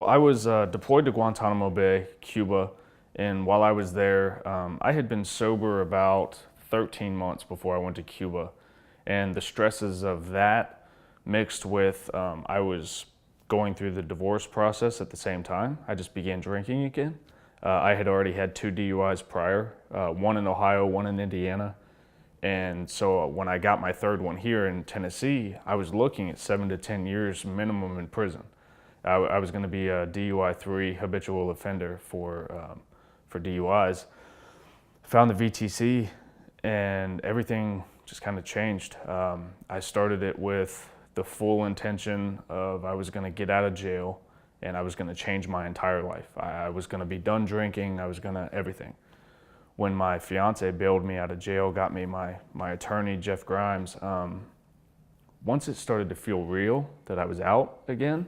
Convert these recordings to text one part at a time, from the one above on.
I was deployed to Guantanamo Bay, Cuba, and while I was there, I had been sober about 13 months before I went to Cuba. And the stresses of that mixed with I was going through the divorce process at the same time. I just began drinking again. I had already had 2 DUIs prior, one in Ohio, one in Indiana. And so when I got my third one here in Tennessee, I was looking at 7 to 10 years minimum in prison. I was going to be a DUI 3 habitual offender for DUIs. Found the VTC and everything just kind of changed. I started it with the full intention of I was going to get out of jail and I was going to change my entire life. I was going to be done drinking. I was going to everything. When my fiance bailed me out of jail, got me my attorney, Jeff Grimes, once it started to feel real that I was out again,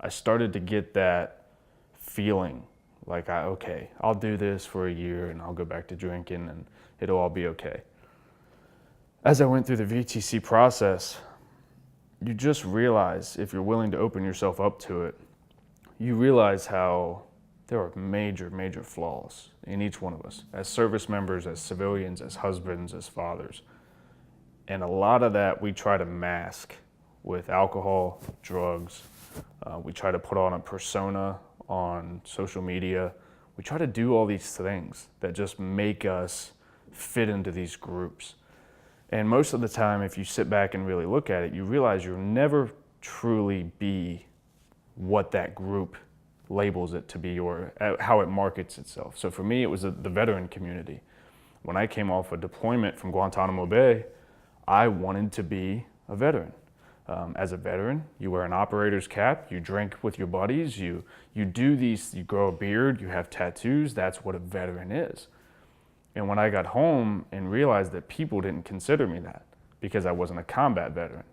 I started to get that feeling like, okay, I'll do this for a year and I'll go back to drinking and it'll all be okay. As I went through the VTC process, you just realize, if you're willing to open yourself up to it, you realize how there are major, major flaws in each one of us, as service members, as civilians, as husbands, as fathers. And a lot of that we try to mask with alcohol, drugs. We try to put on a persona on social media. We try to do all these things that just make us fit into these groups. And most of the time, if you sit back and really look at it, you realize you'll never truly be what that group labels it to be or how it markets itself. So for me, it was the veteran community. When I came off a deployment from Guantanamo Bay, I wanted to be a veteran. As a veteran, you wear an operator's cap, you drink with your buddies, you do these, you grow a beard, you have tattoos. That's what a veteran is. And when I got home and realized that people didn't consider me that because I wasn't a combat veteran,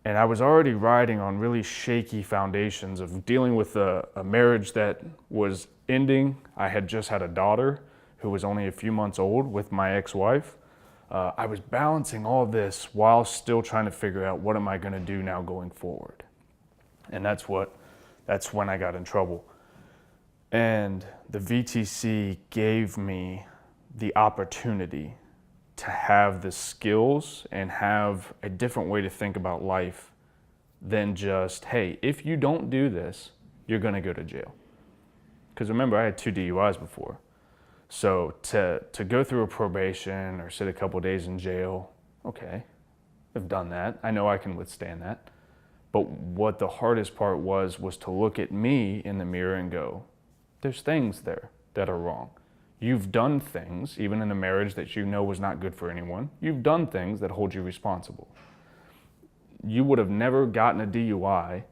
and I was already riding on really shaky foundations of dealing with a marriage that was ending. I had just had a daughter who was only a few months old with my ex-wife. I was balancing all this while still trying to figure out what am I going to do now going forward. And that's when I got in trouble. And the VTC gave me the opportunity to have the skills and have a different way to think about life than just, hey, if you don't do this, you're going to go to jail. Because remember, I had 2 DUIs before. So to go through a probation or sit a couple days in jail, okay, I've done that. I know I can withstand that. But what the hardest part was to look at me in the mirror and go, there's things there that are wrong. You've done things, even in a marriage that you know was not good for anyone, you've done things that hold you responsible. You would have never gotten a DUI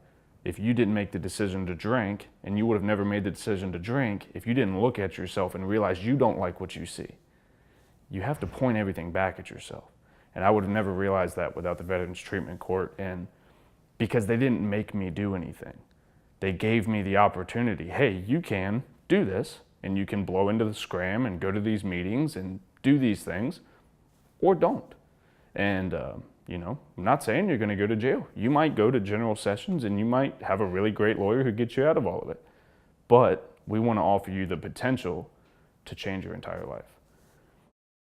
if you didn't make the decision to drink, and you would have never made the decision to drink if you didn't look at yourself and realize you don't like what you see. You have to point everything back at yourself. And I would have never realized that without the Veterans Treatment Court, and because they didn't make me do anything. They gave me the opportunity, hey, you can do this, and you can blow into the scram and go to these meetings and do these things, or don't. And I'm not saying you're going to go to jail. You might go to general sessions and you might have a really great lawyer who gets you out of all of it. But we want to offer you the potential to change your entire life.